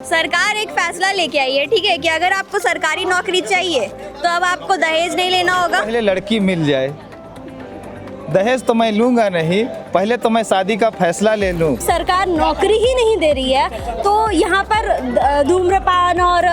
सरकार एक फैसला लेके आई है, ठीक है, कि अगर आपको सरकारी नौकरी चाहिए तो अब आपको दहेज नहीं लेना होगा। पहले लड़की मिल जाए, दहेज तो मैं लूंगा नहीं, पहले तो मैं शादी का फैसला ले लूं। सरकार नौकरी ही नहीं दे रही है तो यहाँ पर धूम्रपान और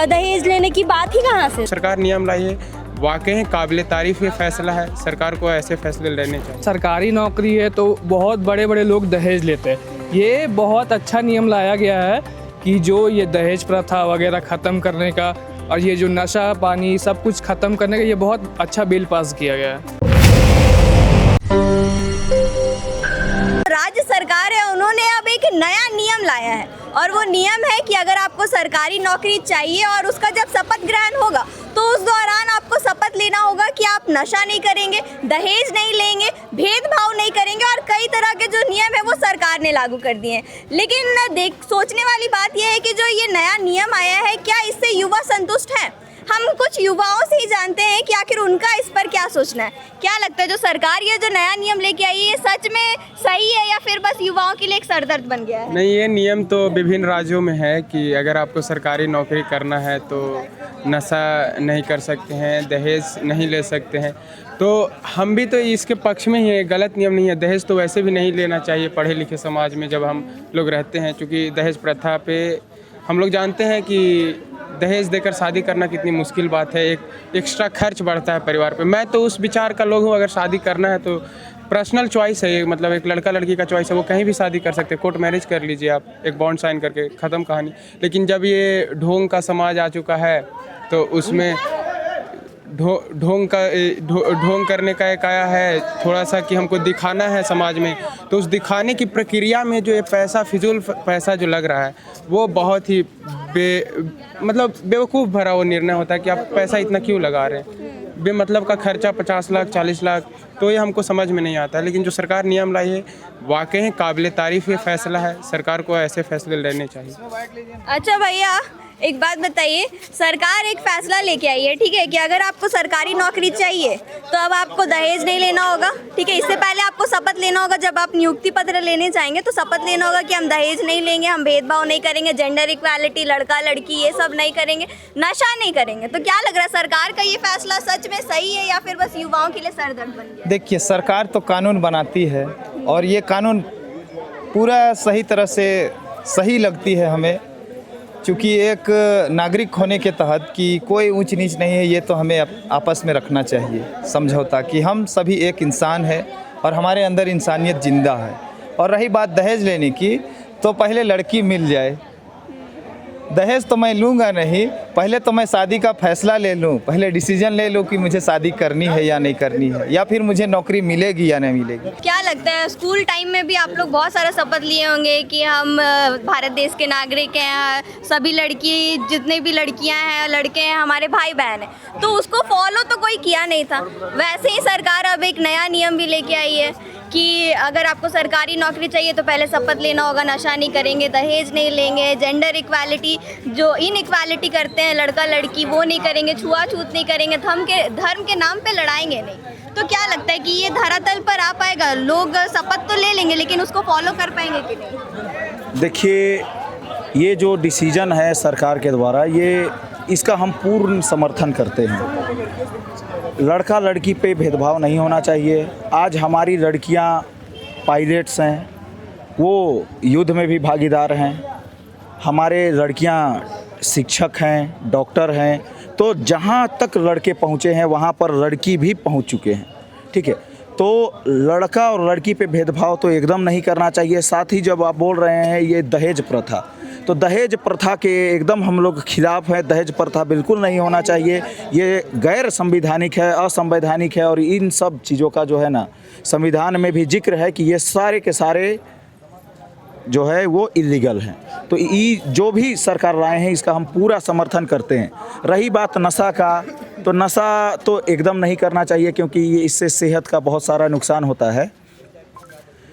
दहेज लेने की बात ही कहाँ से। सरकार नियम लाई है, वाकई काबिल तारीफ ये फैसला है। सरकार को ऐसे फैसले लेने चाहिए। सरकारी नौकरी है तो बहुत बड़े बड़े लोग दहेज लेते हैं। ये बहुत अच्छा नियम लाया गया है कि जो ये दहेज प्रथा वगैरह ख़त्म करने का और ये जो नशा पानी सब कुछ ख़त्म करने का ये बहुत अच्छा बिल पास किया गया है। राज्य सरकार है, उन्होंने अब एक नया नियम लाया है और वो नियम है कि अगर आपको सरकारी नौकरी चाहिए और उसका जब शपथ ग्रहण होगा तो उस दौरान आपको शपथ लेना होगा कि आप नशा नहीं करेंगे, दहेज नहीं लेंगे, भेदभाव नहीं करेंगे और कई तरह के जो नियम है वो सरकार ने लागू कर दिए हैं। लेकिन सोचने वाली बात यह है कि जो ये नया नियम आया है, क्या इससे युवा संतुष्ट हैं? हम कुछ युवाओं से ही जानते हैं कि आखिर उनका इस पर क्या सोचना है। क्या लगता है जो सरकार ये जो नया नियम लेके आई है ये सच में सही है या फिर बस युवाओं के लिए एक सरदर्द बन गया है? नहीं, ये नियम तो विभिन्न राज्यों में है कि अगर आपको सरकारी नौकरी करना है तो नशा नहीं कर सकते हैं, दहेज नहीं ले सकते हैं। तो हम भी तो इसके पक्ष में ही है, गलत नियम नहीं है। दहेज तो वैसे भी नहीं लेना चाहिए पढ़े लिखे समाज में जब हम लोग रहते हैं, क्योंकि दहेज प्रथा पे हम लोग जानते हैं कि दहेज देकर शादी करना कितनी मुश्किल बात है। एक एक्स्ट्रा खर्च बढ़ता है परिवार पे। मैं तो उस विचार का लोग हूँ, अगर शादी करना है तो पर्सनल चॉइस है, मतलब एक लड़का लड़की का चॉइस है, वो कहीं भी शादी कर सकते हैं। कोर्ट मैरिज कर लीजिए आप, एक बॉन्ड साइन करके, ख़त्म कहानी। लेकिन जब ये ढोंग का समाज आ चुका है तो उसमें ढोंग करने का एक आया है थोड़ा सा कि हमको दिखाना है समाज में। तो उस दिखाने की प्रक्रिया में जो ये पैसा, फिजूल पैसा जो लग रहा है वो बहुत ही मतलब बेवकूफ़ भरा वो निर्णय होता है कि आप पैसा इतना क्यों लगा रहे हैं, बेमतलब का खर्चा 50 लाख 40 लाख, तो ये हमको समझ में नहीं आता है। लेकिन जो सरकार नियम लाई है वाकई काबिल तारीफ ये फैसला है। सरकार को ऐसे फैसले लेने चाहिए। अच्छा भैया, एक बात बताइए, सरकार एक फैसला लेके आई है, ठीक है, कि अगर आपको सरकारी नौकरी चाहिए तो अब आपको दहेज नहीं लेना होगा, ठीक है। इससे पहले आपको शपथ लेना होगा, जब आप नियुक्ति पत्र लेने जाएंगे तो शपथ लेना होगा कि हम दहेज नहीं लेंगे, हम भेदभाव नहीं करेंगे, जेंडर इक्वालिटी, लड़का लड़की ये सब नहीं करेंगे, नशा नहीं करेंगे। तो क्या लग रहा है सरकार का ये फैसला सच में सही है या फिर बस युवाओं के लिए सरदर्द बन गया? देखिए, सरकार तो कानून बनाती है और ये कानून पूरा सही तरह से सही लगती है हमें, क्योंकि एक नागरिक होने के तहत कि कोई ऊंच नीच नहीं है, ये तो हमें आपस में रखना चाहिए समझौता कि हम सभी एक इंसान है और हमारे अंदर इंसानियत जिंदा है। और रही बात दहेज लेने की, तो पहले लड़की मिल जाए, दहेज तो मैं लूँगा नहीं, पहले तो मैं शादी का फैसला ले लूँ, पहले डिसीजन ले लूँ कि मुझे शादी करनी है या नहीं करनी है, या फिर मुझे नौकरी मिलेगी या नहीं मिलेगी। क्या लगता है स्कूल टाइम में भी आप लोग बहुत सारा शपथ लिए होंगे कि हम भारत देश के नागरिक हैं, सभी लड़की जितने भी लड़कियां हैं लड़के हैं हमारे भाई बहन हैं, तो उसको फॉलो तो कोई किया नहीं था। वैसे ही सरकार अब एक नया नियम भी लेके आई है कि अगर आपको सरकारी नौकरी चाहिए तो पहले शपथ लेना होगा, नशा नहीं करेंगे, दहेज नहीं लेंगे, जेंडर इक्वालिटी जो इनइक्वालिटी करते हैं लड़का लड़की वो नहीं करेंगे, छुआछूत नहीं करेंगे, धर्म के नाम पे लड़ाएंगे नहीं। तो क्या लगता है कि ये धरातल पर आ पाएगा? लोग शपथ तो ले लेंगे लेकिन उसको फॉलो कर पाएंगे कि नहीं? देखिए, ये जो डिसीजन है सरकार के द्वारा, ये इसका हम पूर्ण समर्थन करते हैं। लड़का लड़की पे भेदभाव नहीं होना चाहिए। आज हमारी लड़कियां पायलट्स हैं, वो युद्ध में भी भागीदार हैं, हमारे लड़कियां शिक्षक हैं, डॉक्टर हैं। तो जहां तक लड़के पहुंचे हैं वहां पर लड़की भी पहुंच चुके हैं, ठीक है। तो लड़का और लड़की पे भेदभाव तो एकदम नहीं करना चाहिए। साथ ही जब आप बोल रहे हैं ये दहेज प्रथा, तो दहेज प्रथा के एकदम हम लोग खिलाफ हैं। दहेज प्रथा बिल्कुल नहीं होना चाहिए, ये गैर संवैधानिक है, असंवैधानिक है और इन सब चीज़ों का जो है ना संविधान में भी जिक्र है कि ये सारे के सारे जो है वो इलीगल हैं। तो ये जो भी सरकार लाए हैं इसका हम पूरा समर्थन करते हैं। रही बात नशा का, तो नशा तो एकदम नहीं करना चाहिए क्योंकि ये इससे सेहत का बहुत सारा नुकसान होता है।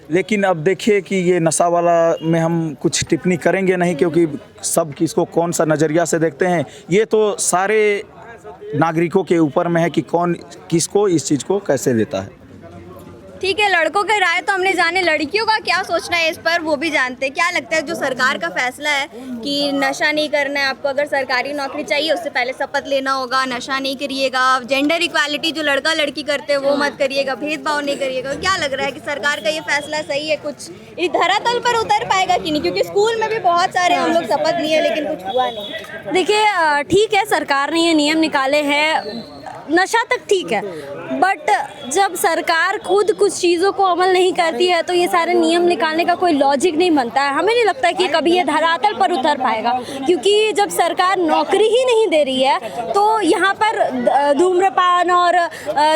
लेकिन अब देखिए कि ये नशा वाला में हम कुछ टिप्पणी करेंगे नहीं, क्योंकि सब किसको कौन सा नज़रिया से देखते हैं ये तो सारे नागरिकों के ऊपर में है कि कौन किसको इस चीज़ को कैसे लेता है। ठीक है, लड़कों की राय तो हमने जाने, लड़कियों का क्या सोचना है इस पर वो भी जानते हैं। क्या लगता है जो सरकार का फैसला है कि नशा नहीं करना है, आपको अगर सरकारी नौकरी चाहिए उससे पहले शपथ लेना होगा, नशा नहीं करिएगा, जेंडर इक्वालिटी जो लड़का लड़की करते हैं वो मत करिएगा, भेदभाव नहीं करिएगा, क्या लग रहा है कि सरकार का ये फैसला सही है? कुछ इस धरातल पर उतर पाएगा कि नहीं? क्योंकि स्कूल में भी बहुत सारे हम लोग शपथ लिए लेकिन कुछ हुआ नहीं। देखिए ठीक है, सरकार ने ये नियम निकाले हैं, नशा तक ठीक है, बट जब सरकार खुद कुछ चीज़ों को अमल नहीं करती है तो ये सारे नियम निकालने का कोई लॉजिक नहीं बनता है। हमें नहीं लगता कि कभी ये धरातल पर उतर पाएगा, क्योंकि जब सरकार नौकरी ही नहीं दे रही है तो यहाँ पर धूम्रपान और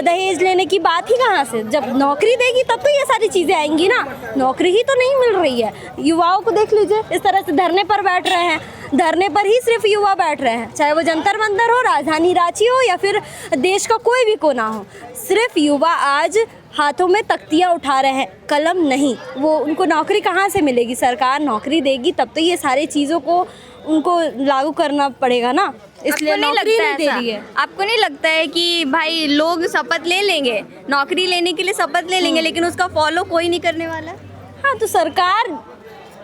दहेज लेने की बात ही कहाँ से? जब नौकरी देगी तब तो ये सारी चीज़ें आएंगी ना। नौकरी ही तो नहीं मिल रही है। युवाओं को देख लीजिए, इस तरह से धरने पर बैठ रहे हैं, धरने पर ही सिर्फ युवा बैठ रहे हैं, चाहे वो जंतर मंतर हो, राजधानी रांची हो या फिर देश का कोई भी कोना हो, सिर्फ युवा आज हाथों में तख्तियाँ उठा रहे हैं, कलम नहीं। वो उनको नौकरी कहाँ से मिलेगी? सरकार नौकरी देगी तब तो ये सारी चीज़ों को उनको लागू करना पड़ेगा ना, इसलिए नौकरी नहीं दे रही है। आपको नहीं लगता है कि भाई लोग शपथ ले लेंगे, नौकरी लेने के लिए शपथ ले लेंगे, लेकिन उसका फॉलो कोई नहीं करने वाला? हाँ, तो सरकार,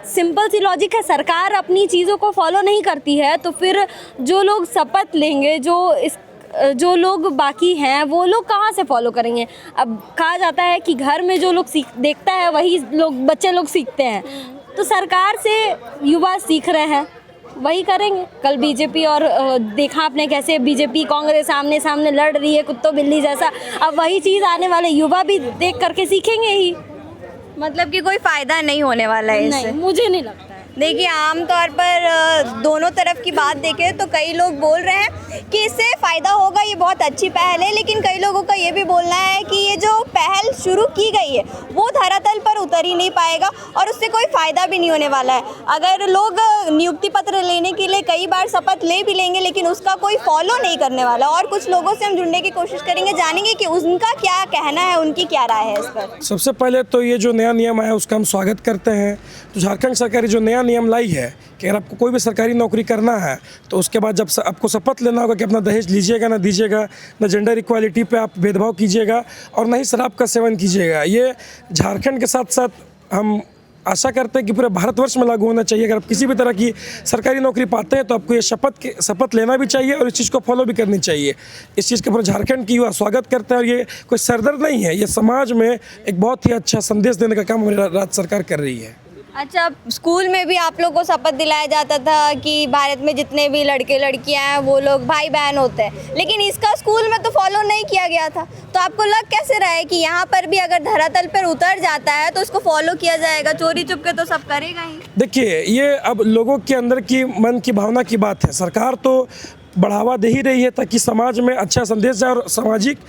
सिंपल सी लॉजिक है, सरकार अपनी चीज़ों को फॉलो नहीं करती है तो फिर जो लोग शपथ लेंगे, जो लोग बाकी हैं वो लोग कहाँ से फॉलो करेंगे? अब कहा जाता है कि घर में जो लोग देखता है वही लोग, बच्चे लोग सीखते हैं, तो सरकार से युवा सीख रहे हैं, वही करेंगे। कल बीजेपी और देखा आपने कैसे बीजेपी कांग्रेस आमने सामने लड़ रही है कुत्तों बिल्ली जैसा, अब वही चीज़ आने वाले युवा भी देख करके सीखेंगे ही। मतलब कि कोई फ़ायदा नहीं होने वाला है इससे? नहीं, मुझे नहीं लगता है। देखिए, आमतौर पर दोनों तरफ की बात देखें तो कई लोग बोल रहे हैं कि इससे फ़ायदा होगा, ये बहुत अच्छी पहल है, लेकिन कई लोगों का ये भी बोलना है कि ये जो पहल शुरू की गई है वो धरातल पर उतर ही नहीं पाएगा और उससे कोई फ़ायदा भी नहीं होने वाला है। अगर लोग नियुक्ति पत्र लेने के लिए कई बार शपथ ले भी लेंगे लेकिन उसका कोई फॉलो नहीं करने वाला। और कुछ लोगों से हम जुड़ने की कोशिश करेंगे, जानेंगे कि उनका क्या कहना है, उनकी क्या राय है इस पर। सबसे पहले तो ये जो नया नियम आया उसका हम स्वागत करते हैं। तो झारखंड सरकार जो नया नियम लाई है कि अगर आपको कोई भी सरकारी नौकरी करना है तो उसके बाद जब आपको शपथ लेना होगा कि अपना दहेज लीजिएगा ना दीजिएगा, ना जेंडर इक्वालिटी पे आप भेदभाव कीजिएगा और ना ही शराब का सेवन कीजिएगा। ये झारखंड के साथ साथ हम आशा करते हैं कि पूरे भारतवर्ष में लागू होना चाहिए। अगर आप किसी भी तरह की सरकारी नौकरी पाते हैं तो आपको ये शपथ लेना भी चाहिए और इस चीज़ को फॉलो भी करनी चाहिए। इस चीज़ के पूरे झारखंड की युवा स्वागत करते हैं और ये कोई सरदर्द नहीं है, ये समाज में एक बहुत ही अच्छा संदेश देने का काम हमारी राज्य सरकार कर रही है। अच्छा, स्कूल में भी आप लोग को शपथ दिलाया जाता था कि भारत में जितने भी लड़के लड़कियां हैं वो लोग भाई बहन होते हैं, लेकिन इसका स्कूल में तो फॉलो नहीं किया गया था। तो आपको लग कैसे रहा है कि यहाँ पर भी अगर धरातल पर उतर जाता है तो इसको फॉलो किया जाएगा? चोरी चुपके तो सब करेगा ही। देखिए, ये अब लोगों के अंदर की मन की भावना की बात है। सरकार तो बढ़ावा दे ही रही है ताकि समाज में अच्छा संदेश जाए और सामाजिक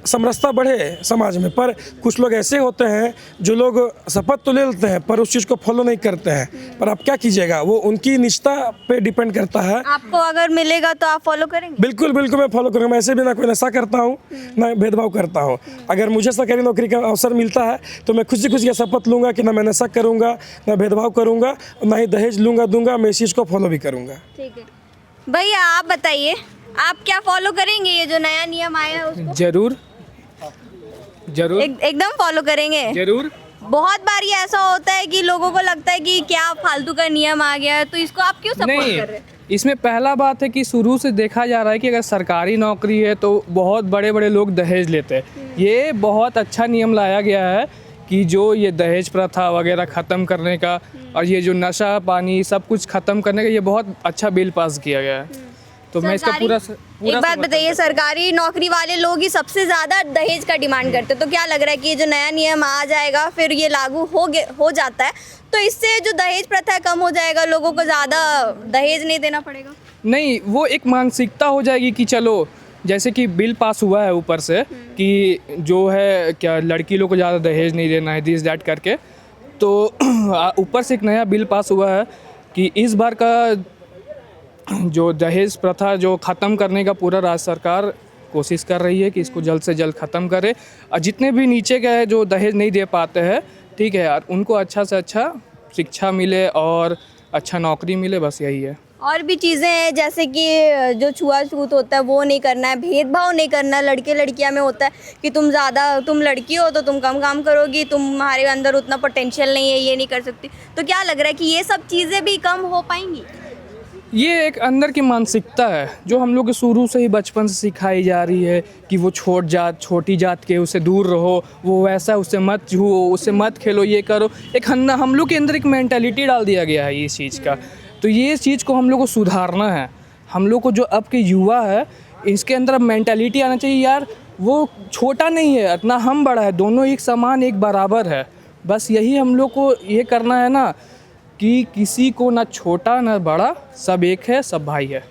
समरसता बढ़े समाज में, पर कुछ लोग ऐसे होते हैं जो लोग शपथ तो ले लेते हैं पर उस चीज़ को फॉलो नहीं करते हैं। पर आप क्या कीजिएगा, वो उनकी निष्ठा पे डिपेंड करता है। आपको अगर मिलेगा तो आप फॉलो करेंगे? बिल्कुल बिल्कुल, मैं फॉलो करूँगा। मैं ऐसे भी ना कोई नशा करता हूँ ना भेदभाव करता हूँ। अगर मुझे सरकारी नौकरी का अवसर मिलता है तो मैं खुशी खुशी शपथ लूँगा कि ना मैं नशा करूँगा, ना भेदभाव करूँगा, ना ही दहेज दूंगा। मैं इस चीज़ को फॉलो भी करूँगा। ठीक है भैया, आप बताइए, आप क्या फॉलो करेंगे ये जो नया नियम आया है उसको? जरूर जरूर एकदम फॉलो करेंगे। जरूर। बहुत बार ये ऐसा होता है कि लोगों को लगता है कि क्या फालतू का नियम आ गया है, तो इसको आप क्यों सपोर्ट नहीं, कर रहे हैं? इसमें पहला बात है कि शुरू से देखा जा रहा है कि अगर सरकारी नौकरी है तो बहुत बड़े बड़े लोग दहेज लेते हैं। ये बहुत अच्छा नियम लाया गया है कि जो ये दहेज प्रथा वगैरह ख़त्म करने का और ये जो नशा पानी सब कुछ ख़त्म करने का ये बहुत अच्छा बिल पास किया गया है। तो मैं इसका पूरा एक बात बताइए, सरकारी नौकरी वाले लोग ही सबसे ज़्यादा दहेज का डिमांड करते हैं, तो क्या लग रहा है कि ये जो नया नियम आ जाएगा फिर ये लागू हो जाता है तो इससे जो दहेज प्रथा है कम हो जाएगा, लोगों को ज़्यादा दहेज नहीं देना पड़ेगा? नहीं, वो एक मानसिकता हो जाएगी कि चलो, जैसे कि बिल पास हुआ है ऊपर से कि जो है क्या लड़की लोग को ज़्यादा दहेज नहीं देना है, दिस दैट करके, तो ऊपर से एक नया बिल पास हुआ है कि इस बार का जो दहेज प्रथा जो ख़त्म करने का पूरा राज्य सरकार कोशिश कर रही है कि इसको जल्द से जल्द ख़त्म करे और जितने भी नीचे के जो दहेज नहीं दे पाते हैं, ठीक है यार, उनको अच्छा से अच्छा शिक्षा मिले और अच्छा नौकरी मिले, बस यही है। और भी चीज़ें हैं जैसे कि जो छुआछूत होता है वो नहीं करना है, भेदभाव नहीं करना है। लड़के लड़कियां में होता है कि तुम लड़की हो तो तुम कम काम करोगी, तुम्हारे अंदर उतना पोटेंशियल नहीं है, ये नहीं कर सकती। तो क्या लग रहा है कि ये सब चीज़ें भी कम हो पाएंगी? ये एक अंदर की मानसिकता है जो हम लोग के शुरू से ही बचपन से सिखाई जा रही है कि वो छोटी जात के उससे दूर रहो, वो वैसा उससे मत छुओ, उससे मत खेलो, ये करो। एक हम लोग के अंदर एक मेंटालिटी डाल दिया गया है इस चीज़ का। तो ये चीज़ को हम लोग को सुधारना है। हम लोग को जो अब के युवा है इसके अंदर अब मेंटालिटी आना चाहिए, यार वो छोटा नहीं है इतना, हम बड़ा है, दोनों एक समान एक बराबर है। बस यही हम लोग को ये करना है ना कि किसी को ना छोटा ना बड़ा, सब एक है, सब भाई है।